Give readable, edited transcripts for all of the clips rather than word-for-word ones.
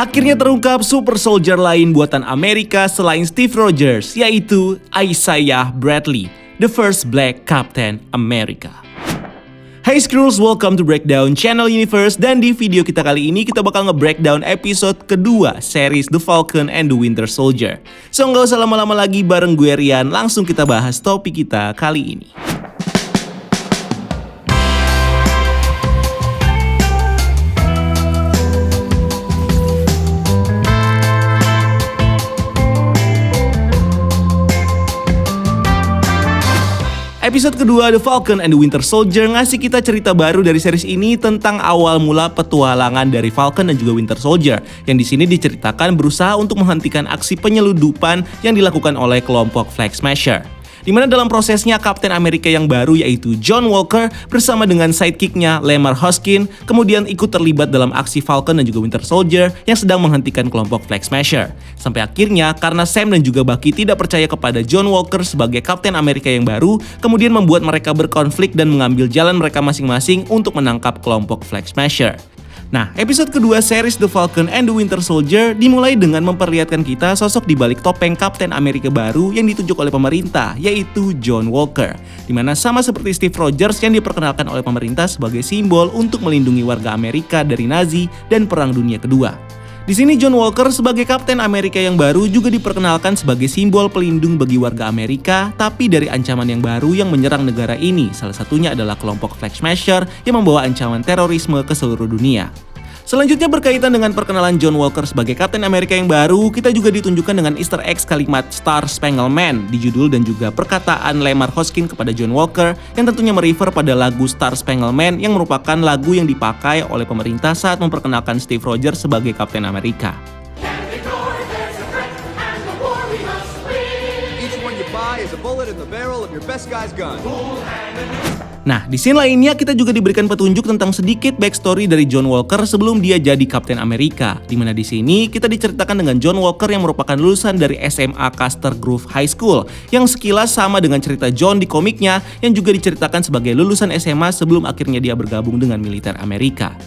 Akhirnya terungkap super soldier lain buatan Amerika selain Steve Rogers, yaitu Isaiah Bradley, the first black Captain America. Hey Skrulls, welcome to Breakdown Channel Universe, dan di video kita kali ini kita bakal nge-breakdown episode kedua series The Falcon and the Winter Soldier. So nggak usah lama-lama lagi, bareng gue Rian, langsung kita bahas topik kita kali ini. Episode kedua The Falcon and the Winter Soldier ngasih kita cerita baru dari series ini tentang awal mula petualangan dari Falcon dan juga Winter Soldier, yang di sini diceritakan berusaha untuk menghentikan aksi penyeludupan yang dilakukan oleh kelompok Flag Smasher. Dimana dalam prosesnya Kapten Amerika yang baru yaitu John Walker bersama dengan sidekicknya Lemar Hoskin kemudian ikut terlibat dalam aksi Falcon dan juga Winter Soldier yang sedang menghentikan kelompok Flag Smasher. Sampai akhirnya karena Sam dan juga Bucky tidak percaya kepada John Walker sebagai Kapten Amerika yang baru, kemudian membuat mereka berkonflik dan mengambil jalan mereka masing-masing untuk menangkap kelompok Flag Smasher. Nah, episode kedua series The Falcon and the Winter Soldier dimulai dengan memperlihatkan kita sosok di balik topeng Kapten Amerika baru yang ditunjuk oleh pemerintah, yaitu John Walker. Dimana sama seperti Steve Rogers yang diperkenalkan oleh pemerintah sebagai simbol untuk melindungi warga Amerika dari Nazi dan Perang Dunia Kedua. Di sini John Walker sebagai Kapten Amerika yang baru juga diperkenalkan sebagai simbol pelindung bagi warga Amerika, tapi dari ancaman yang baru yang menyerang negara ini. Salah satunya adalah kelompok Flag Smasher yang membawa ancaman terorisme ke seluruh dunia. Selanjutnya berkaitan dengan perkenalan John Walker sebagai Kapten Amerika yang baru, kita juga ditunjukkan dengan Easter egg kalimat Star Spangled Man di judul dan juga perkataan Lemar Hoskin kepada John Walker yang tentunya merefer pada lagu Star Spangled Man yang merupakan lagu yang dipakai oleh pemerintah saat memperkenalkan Steve Rogers sebagai Kapten Amerika. Nah, di scene lainnya kita juga diberikan petunjuk tentang sedikit backstory dari John Walker sebelum dia jadi Kapten Amerika. Dimana di sini kita diceritakan dengan John Walker yang merupakan lulusan dari SMA Custer Grove High School, yang sekilas sama dengan cerita John di komiknya yang juga diceritakan sebagai lulusan SMA sebelum akhirnya dia bergabung dengan militer Amerika.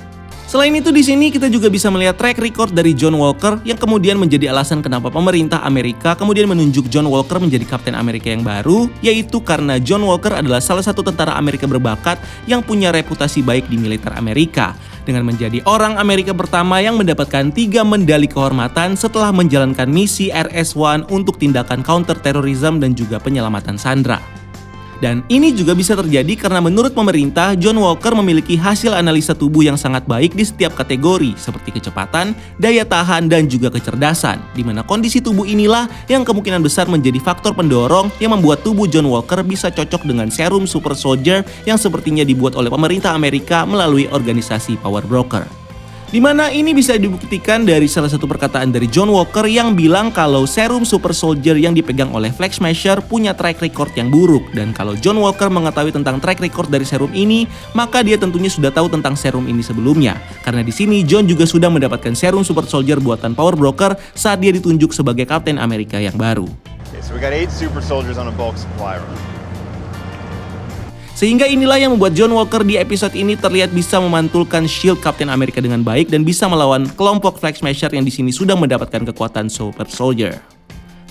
Selain itu di sini kita juga bisa melihat track record dari John Walker yang kemudian menjadi alasan kenapa pemerintah Amerika kemudian menunjuk John Walker menjadi Kapten Amerika yang baru, yaitu karena John Walker adalah salah satu tentara Amerika berbakat yang punya reputasi baik di militer Amerika, dengan menjadi orang Amerika pertama yang mendapatkan 3 medali kehormatan setelah menjalankan misi RS-1 untuk tindakan counter terrorism dan juga penyelamatan sandera. Dan ini juga bisa terjadi karena menurut pemerintah, John Walker memiliki hasil analisa tubuh yang sangat baik di setiap kategori seperti kecepatan, daya tahan, dan juga kecerdasan. Di mana kondisi tubuh inilah yang kemungkinan besar menjadi faktor pendorong yang membuat tubuh John Walker bisa cocok dengan serum super soldier yang sepertinya dibuat oleh pemerintah Amerika melalui organisasi Power Broker. Dimana ini bisa dibuktikan dari salah satu perkataan dari John Walker yang bilang kalau serum super soldier yang dipegang oleh Flag Smasher punya track record yang buruk, dan kalau John Walker mengetahui tentang track record dari serum ini, maka dia tentunya sudah tahu tentang serum ini sebelumnya. Karena di sini John juga sudah mendapatkan serum super soldier buatan Power Broker saat dia ditunjuk sebagai Kapten Amerika yang baru. Okay, so we got 8 super soldiers on a bulk supply run. Sehingga inilah yang membuat John Walker di episode ini terlihat bisa memantulkan shield Kapten Amerika dengan baik dan bisa melawan kelompok Flag Smasher yang di sini sudah mendapatkan kekuatan super soldier.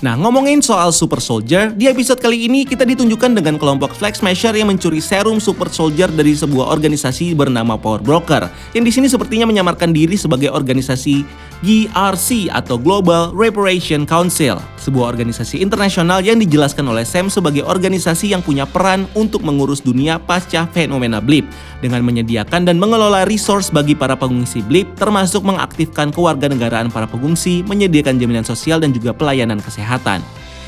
Nah, ngomongin soal super soldier, di episode kali ini kita ditunjukkan dengan kelompok Flag Smasher yang mencuri serum super soldier dari sebuah organisasi bernama Power Broker, yang di sini sepertinya menyamarkan diri sebagai organisasi GRC atau Global Reparation Council, sebuah organisasi internasional yang dijelaskan oleh Sam sebagai organisasi yang punya peran untuk mengurus dunia pasca fenomena blip dengan menyediakan dan mengelola resource bagi para pengungsi blip, termasuk mengaktifkan kewarganegaraan para pengungsi, menyediakan jaminan sosial dan juga pelayanan kesehatan.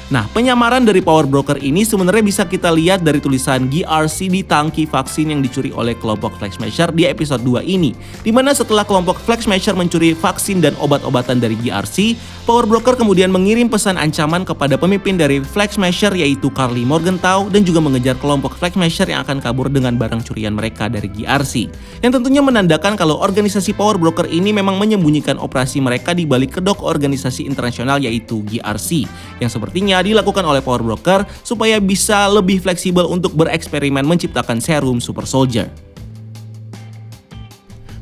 Nah, penyamaran dari Power Broker ini sebenarnya bisa kita lihat dari tulisan GRC di tangki vaksin yang dicuri oleh kelompok Flag Smasher di episode 2 ini. Dimana setelah kelompok Flag Smasher mencuri vaksin dan obat-obatan dari GRC, Power Broker kemudian mengirim pesan ancaman kepada pemimpin dari Flag Smasher yaitu Karli Morgenthau dan juga mengejar kelompok Flag Smasher yang akan kabur dengan barang curian mereka dari GRC. Yang tentunya menandakan kalau organisasi Power Broker ini memang menyembunyikan operasi mereka di balik kedok organisasi internasional yaitu GRC, yang sepertinya dilakukan oleh Power Broker supaya bisa lebih fleksibel untuk bereksperimen menciptakan serum super soldier.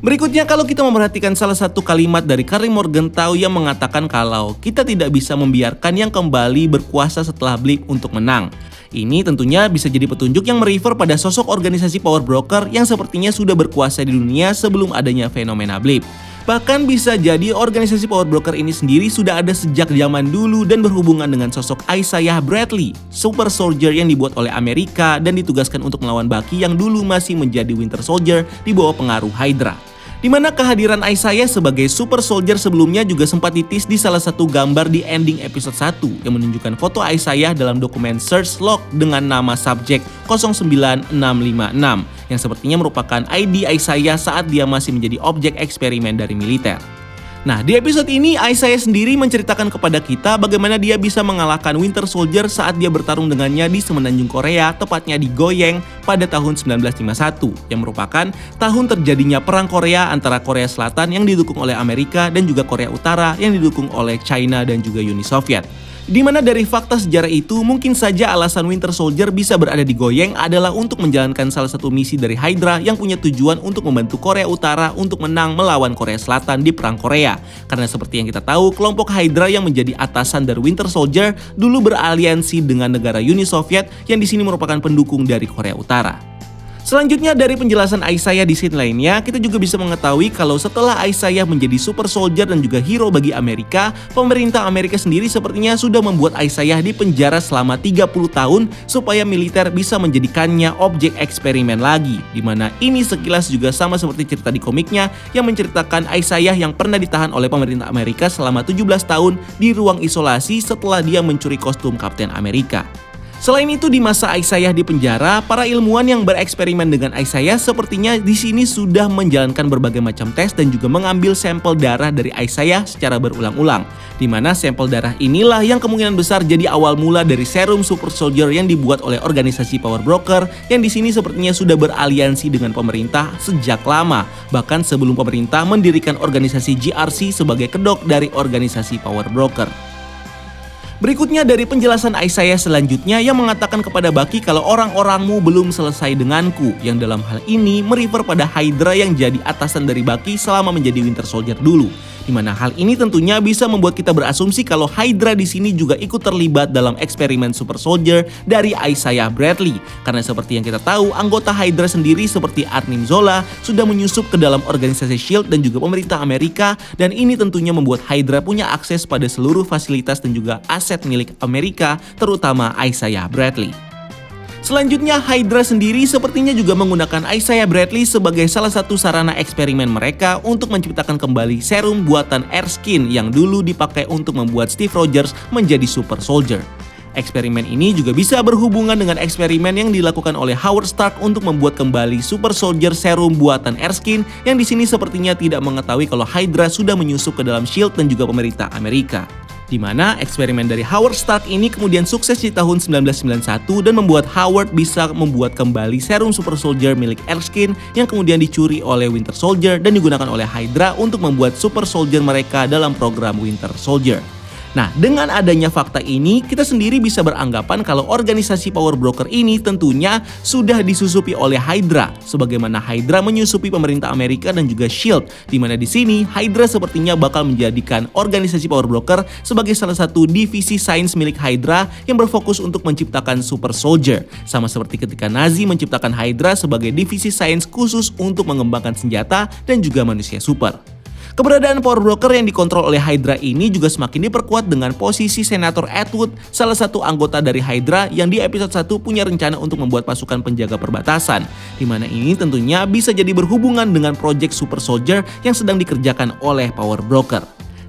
Berikutnya kalau kita memperhatikan salah satu kalimat dari Karli Morgenthau yang mengatakan kalau kita tidak bisa membiarkan yang kembali berkuasa setelah Blip untuk menang. Ini tentunya bisa jadi petunjuk yang merefer pada sosok organisasi power broker yang sepertinya sudah berkuasa di dunia sebelum adanya fenomena Blip. Bahkan bisa jadi organisasi power broker ini sendiri sudah ada sejak zaman dulu dan berhubungan dengan sosok Isaiah Bradley, super soldier yang dibuat oleh Amerika dan ditugaskan untuk melawan Bucky yang dulu masih menjadi Winter Soldier di bawah pengaruh Hydra. Di mana kehadiran Isaiah sebagai super soldier sebelumnya juga sempat ditis di salah satu gambar di ending episode 1 yang menunjukkan foto Isaiah dalam dokumen search log dengan nama subjek 09656 yang sepertinya merupakan ID Isaiah saat dia masih menjadi objek eksperimen dari militer. Nah, di episode ini Isaiah sendiri menceritakan kepada kita bagaimana dia bisa mengalahkan Winter Soldier saat dia bertarung dengannya di semenanjung Korea, tepatnya di Goyeng pada tahun 1951, yang merupakan tahun terjadinya perang Korea antara Korea Selatan yang didukung oleh Amerika dan juga Korea Utara yang didukung oleh China dan juga Uni Soviet. Di mana dari fakta sejarah itu mungkin saja alasan Winter Soldier bisa berada di Goyeng adalah untuk menjalankan salah satu misi dari Hydra yang punya tujuan untuk membantu Korea Utara untuk menang melawan Korea Selatan di Perang Korea. Karena seperti yang kita tahu, kelompok Hydra yang menjadi atasan dari Winter Soldier dulu beraliansi dengan negara Uni Soviet yang di sini merupakan pendukung dari Korea Utara. Selanjutnya dari penjelasan Isaiah di scene lainnya, kita juga bisa mengetahui kalau setelah Isaiah menjadi super soldier dan juga hero bagi Amerika, pemerintah Amerika sendiri sepertinya sudah membuat Isaiah di penjara selama 30 tahun supaya militer bisa menjadikannya objek eksperimen lagi. Dimana ini sekilas juga sama seperti cerita di komiknya yang menceritakan Isaiah yang pernah ditahan oleh pemerintah Amerika selama 17 tahun di ruang isolasi setelah dia mencuri kostum Kapten Amerika. Selain itu, di masa Isaiah di penjara, para ilmuwan yang bereksperimen dengan Isaiah sepertinya di sini sudah menjalankan berbagai macam tes dan juga mengambil sampel darah dari Isaiah secara berulang-ulang. Di mana sampel darah inilah yang kemungkinan besar jadi awal mula dari serum super soldier yang dibuat oleh organisasi power broker yang di sini sepertinya sudah beraliansi dengan pemerintah sejak lama, bahkan sebelum pemerintah mendirikan organisasi GRC sebagai kedok dari organisasi power broker. Berikutnya dari penjelasan Isaiah selanjutnya yang mengatakan kepada Bucky kalau orang-orangmu belum selesai denganku, yang dalam hal ini merefer pada Hydra yang jadi atasan dari Bucky selama menjadi Winter Soldier dulu. Di mana hal ini tentunya bisa membuat kita berasumsi kalau Hydra di sini juga ikut terlibat dalam eksperimen Super Soldier dari Isaiah Bradley. Karena seperti yang kita tahu, anggota Hydra sendiri seperti Arnim Zola sudah menyusup ke dalam organisasi SHIELD dan juga pemerintah Amerika, dan ini tentunya membuat Hydra punya akses pada seluruh fasilitas dan juga aset milik Amerika, terutama Isaiah Bradley. Selanjutnya, Hydra sendiri sepertinya juga menggunakan Isaiah Bradley sebagai salah satu sarana eksperimen mereka untuk menciptakan kembali serum buatan Erskine yang dulu dipakai untuk membuat Steve Rogers menjadi super soldier. Eksperimen ini juga bisa berhubungan dengan eksperimen yang dilakukan oleh Howard Stark untuk membuat kembali super soldier serum buatan Erskine yang di sini sepertinya tidak mengetahui kalau Hydra sudah menyusup ke dalam SHIELD dan juga pemerintah Amerika. Di mana eksperimen dari Howard Stark ini kemudian sukses di tahun 1991 dan membuat Howard bisa membuat kembali serum super soldier milik Erskine yang kemudian dicuri oleh Winter Soldier dan digunakan oleh Hydra untuk membuat super soldier mereka dalam program Winter Soldier. Nah, dengan adanya fakta ini, kita sendiri bisa beranggapan kalau organisasi power broker ini tentunya sudah disusupi oleh Hydra, sebagaimana Hydra menyusupi pemerintah Amerika dan juga SHIELD, di mana di sini Hydra sepertinya bakal menjadikan organisasi power broker sebagai salah satu divisi sains milik Hydra yang berfokus untuk menciptakan super soldier, sama seperti ketika Nazi menciptakan Hydra sebagai divisi sains khusus untuk mengembangkan senjata dan juga manusia super. Keberadaan power broker yang dikontrol oleh Hydra ini juga semakin diperkuat dengan posisi Senator Atwood, salah satu anggota dari Hydra yang di episode 1 punya rencana untuk membuat pasukan penjaga perbatasan, di mana ini tentunya bisa jadi berhubungan dengan proyek Super Soldier yang sedang dikerjakan oleh power broker.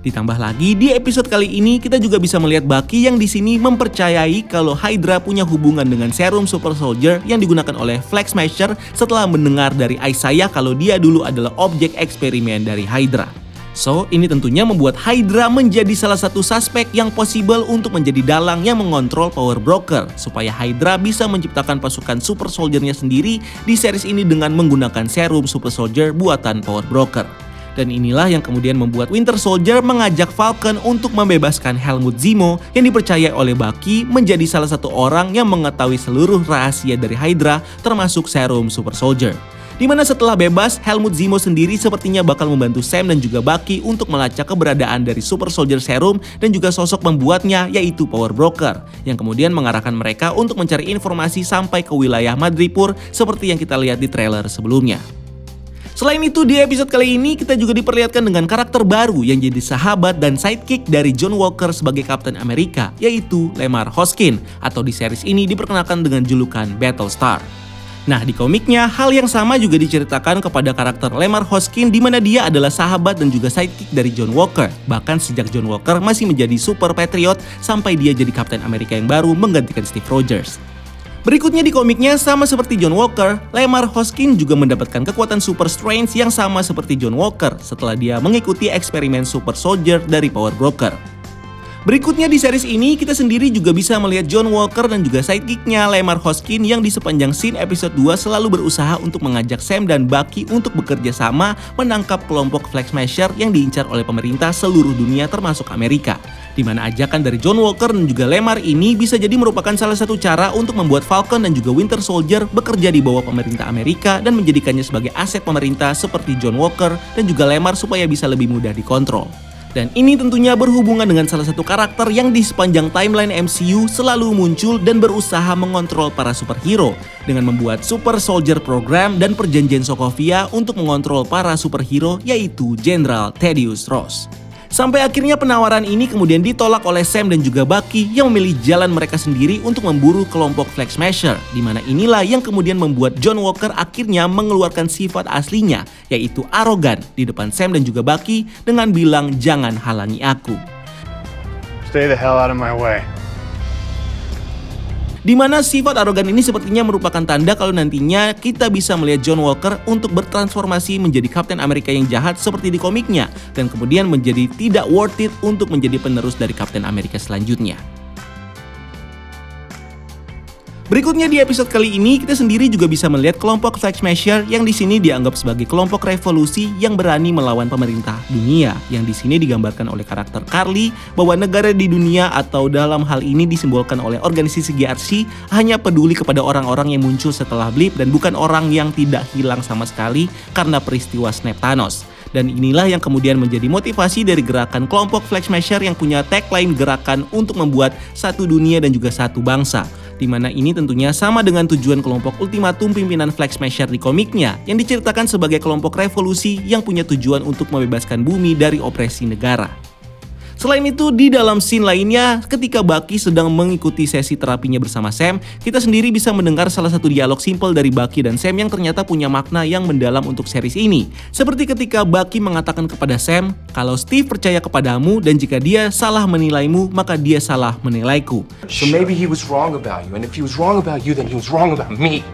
Ditambah lagi di episode kali ini kita juga bisa melihat Bucky yang di sini mempercayai kalau Hydra punya hubungan dengan serum Super Soldier yang digunakan oleh Flag Smasher setelah mendengar dari Isaiah kalau dia dulu adalah objek eksperimen dari Hydra. So, ini tentunya membuat Hydra menjadi salah satu suspek yang possible untuk menjadi dalang yang mengontrol power broker supaya Hydra bisa menciptakan pasukan Super Soldier-nya sendiri di series ini dengan menggunakan serum Super Soldier buatan power broker. Dan inilah yang kemudian membuat Winter Soldier mengajak Falcon untuk membebaskan Helmut Zemo yang dipercaya oleh Bucky menjadi salah satu orang yang mengetahui seluruh rahasia dari Hydra termasuk serum Super Soldier. Dimana setelah bebas, Helmut Zemo sendiri sepertinya bakal membantu Sam dan juga Bucky untuk melacak keberadaan dari Super Soldier Serum dan juga sosok pembuatnya yaitu Power Broker, yang kemudian mengarahkan mereka untuk mencari informasi sampai ke wilayah Madripoor seperti yang kita lihat di trailer sebelumnya. Selain itu, di episode kali ini kita juga diperlihatkan dengan karakter baru yang jadi sahabat dan sidekick dari John Walker sebagai Kapten Amerika, yaitu Lemar Hoskin, atau di series ini diperkenalkan dengan julukan Battlestar. Nah, di komiknya, hal yang sama juga diceritakan kepada karakter Lemar Hoskin di mana dia adalah sahabat dan juga sidekick dari John Walker. Bahkan sejak John Walker masih menjadi Super Patriot sampai dia jadi Kapten Amerika yang baru menggantikan Steve Rogers. Berikutnya di komiknya, sama seperti John Walker, Lemar Hoskin juga mendapatkan kekuatan Super Strength yang sama seperti John Walker setelah dia mengikuti eksperimen Super Soldier dari Power Broker. Berikutnya di series ini, kita sendiri juga bisa melihat John Walker dan juga sidekicknya Lemar Hoskin yang di sepanjang scene episode 2 selalu berusaha untuk mengajak Sam dan Bucky untuk bekerja sama menangkap kelompok Flag Smasher yang diincar oleh pemerintah seluruh dunia termasuk Amerika. Di mana ajakan dari John Walker dan juga Lemar ini bisa jadi merupakan salah satu cara untuk membuat Falcon dan juga Winter Soldier bekerja di bawah pemerintah Amerika dan menjadikannya sebagai aset pemerintah seperti John Walker dan juga Lemar supaya bisa lebih mudah dikontrol. Dan ini tentunya berhubungan dengan salah satu karakter yang di sepanjang timeline MCU selalu muncul dan berusaha mengontrol para superhero dengan membuat Super Soldier Program dan perjanjian Sokovia untuk mengontrol para superhero yaitu Jenderal Thaddeus Ross. Sampai akhirnya penawaran ini kemudian ditolak oleh Sam dan juga Bucky yang memilih jalan mereka sendiri untuk memburu kelompok Flag Smasher, di mana inilah yang kemudian membuat John Walker akhirnya mengeluarkan sifat aslinya, yaitu arogan di depan Sam dan juga Bucky dengan bilang jangan halangi aku. Stay the hell out of my way. Di mana sifat arogan ini sepertinya merupakan tanda kalau nantinya kita bisa melihat John Walker untuk bertransformasi menjadi Kapten Amerika yang jahat seperti di komiknya dan kemudian menjadi tidak worth it untuk menjadi penerus dari Kapten Amerika selanjutnya. Berikutnya di episode kali ini kita sendiri juga bisa melihat kelompok Flag Smasher yang di sini dianggap sebagai kelompok revolusi yang berani melawan pemerintah dunia, yang di sini digambarkan oleh karakter Karli bahwa negara di dunia atau dalam hal ini disimbolkan oleh organisasi GRC hanya peduli kepada orang-orang yang muncul setelah blip dan bukan orang yang tidak hilang sama sekali karena peristiwa Snap Thanos. Dan inilah yang kemudian menjadi motivasi dari gerakan kelompok Flag Smasher yang punya tagline gerakan untuk membuat satu dunia dan juga satu bangsa. Di mana ini tentunya sama dengan tujuan kelompok ultimatum pimpinan Flag Smasher di komiknya yang diceritakan sebagai kelompok revolusi yang punya tujuan untuk membebaskan bumi dari opresi negara. Selain itu, di dalam scene lainnya, ketika Bucky sedang mengikuti sesi terapinya bersama Sam, kita sendiri bisa mendengar salah satu dialog simpel dari Bucky dan Sam yang ternyata punya makna yang mendalam untuk series ini. Seperti ketika Bucky mengatakan kepada Sam, kalau Steve percaya kepadamu dan jika dia salah menilaimu, maka dia salah menilaiku. So maybe he was wrong about you, and if he was wrong about you, then he was wrong about me.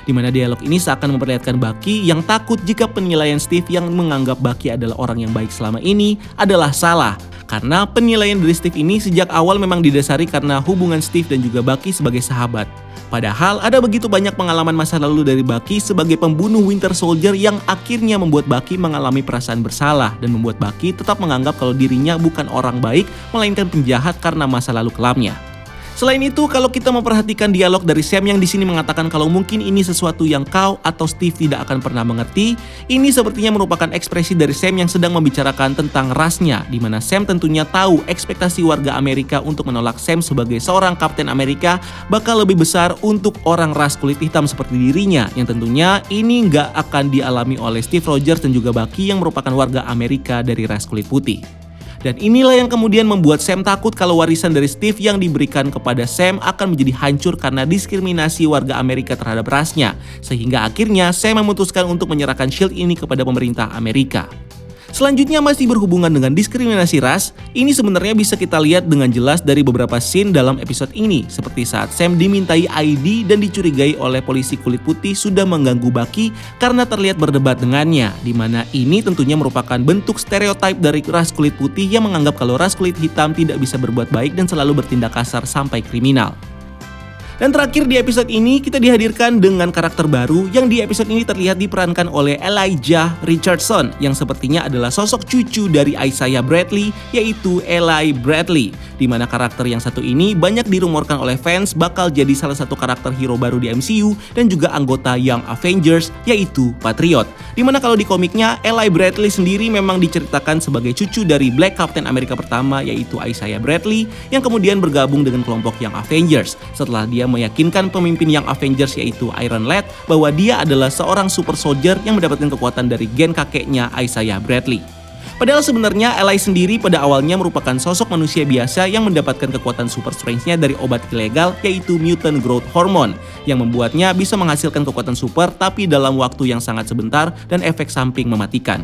Di mana dialog ini seakan memperlihatkan Bucky yang takut jika penilaian Steve yang menganggap Bucky adalah orang yang baik selama ini adalah salah. Karena penilaian dari Steve ini sejak awal memang didasari karena hubungan Steve dan juga Bucky sebagai sahabat. Padahal ada begitu banyak pengalaman masa lalu dari Bucky sebagai pembunuh Winter Soldier yang akhirnya membuat Bucky mengalami perasaan bersalah dan membuat Bucky tetap menganggap kalau dirinya bukan orang baik melainkan penjahat karena masa lalu kelamnya. Selain itu, kalau kita memperhatikan dialog dari Sam yang di sini mengatakan kalau mungkin ini sesuatu yang kau atau Steve tidak akan pernah mengerti, ini sepertinya merupakan ekspresi dari Sam yang sedang membicarakan tentang rasnya, di mana Sam tentunya tahu ekspektasi warga Amerika untuk menolak Sam sebagai seorang Kapten Amerika bakal lebih besar untuk orang ras kulit hitam seperti dirinya, yang tentunya ini nggak akan dialami oleh Steve Rogers dan juga Bucky yang merupakan warga Amerika dari ras kulit putih. Dan inilah yang kemudian membuat Sam takut kalau warisan dari Steve yang diberikan kepada Sam akan menjadi hancur karena diskriminasi warga Amerika terhadap rasnya. Sehingga akhirnya Sam memutuskan untuk menyerahkan shield ini kepada pemerintah Amerika. Selanjutnya masih berhubungan dengan diskriminasi ras, ini sebenarnya bisa kita lihat dengan jelas dari beberapa scene dalam episode ini. Seperti saat Sam dimintai ID dan dicurigai oleh polisi kulit putih sudah mengganggu Bucky karena terlihat berdebat dengannya. Dimana ini tentunya merupakan bentuk stereotip dari ras kulit putih yang menganggap kalau ras kulit hitam tidak bisa berbuat baik dan selalu bertindak kasar sampai kriminal. Dan terakhir di episode ini kita dihadirkan dengan karakter baru yang di episode ini terlihat diperankan oleh Elijah Richardson yang sepertinya adalah sosok cucu dari Isaiah Bradley, yaitu Eli Bradley. Di mana karakter yang satu ini banyak dirumorkan oleh fans bakal jadi salah satu karakter hero baru di MCU dan juga anggota Young Avengers, yaitu Patriot. Di mana kalau di komiknya Eli Bradley sendiri memang diceritakan sebagai cucu dari Black Captain America pertama, yaitu Isaiah Bradley, yang kemudian bergabung dengan kelompok Young Avengers setelah dia meyakinkan pemimpin Young Avengers yaitu Iron Lad bahwa dia adalah seorang super soldier yang mendapatkan kekuatan dari gen kakeknya Isaiah Bradley. Padahal sebenarnya Eli sendiri pada awalnya merupakan sosok manusia biasa yang mendapatkan kekuatan super strength-nya dari obat ilegal yaitu mutant growth hormone yang membuatnya bisa menghasilkan kekuatan super tapi dalam waktu yang sangat sebentar dan efek samping mematikan.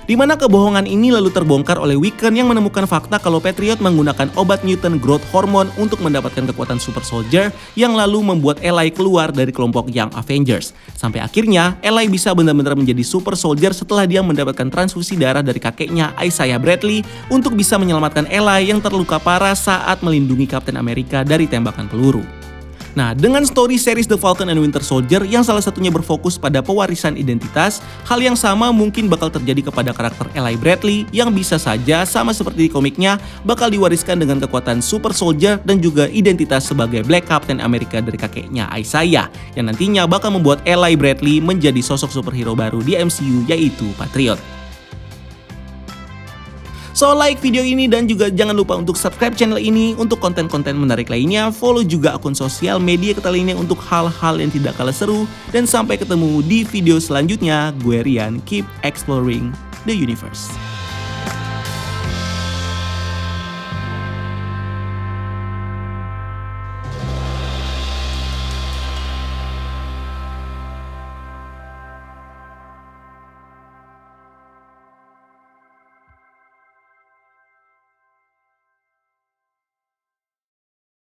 Di mana kebohongan ini lalu terbongkar oleh Wiccan yang menemukan fakta kalau Patriot menggunakan obat mutant growth hormone untuk mendapatkan kekuatan super soldier yang lalu membuat Eli keluar dari kelompok Young Avengers. Sampai akhirnya Eli bisa benar-benar menjadi super soldier setelah dia mendapatkan transfusi darah dari kakeknya Isaiah Bradley untuk bisa menyelamatkan Eli yang terluka parah saat melindungi Captain America dari tembakan peluru. Nah, dengan story series The Falcon and Winter Soldier yang salah satunya berfokus pada pewarisan identitas, hal yang sama mungkin bakal terjadi kepada karakter Eli Bradley yang bisa saja sama seperti di komiknya bakal diwariskan dengan kekuatan super soldier dan juga identitas sebagai Black Captain America dari kakeknya Isaiah yang nantinya bakal membuat Eli Bradley menjadi sosok superhero baru di MCU yaitu Patriot. So like video ini dan juga jangan lupa untuk subscribe channel ini untuk konten-konten menarik lainnya. Follow juga akun sosial media kita lainnya untuk hal-hal yang tidak kalah seru. Dan sampai ketemu di video selanjutnya. Gue Rian, keep exploring the universe.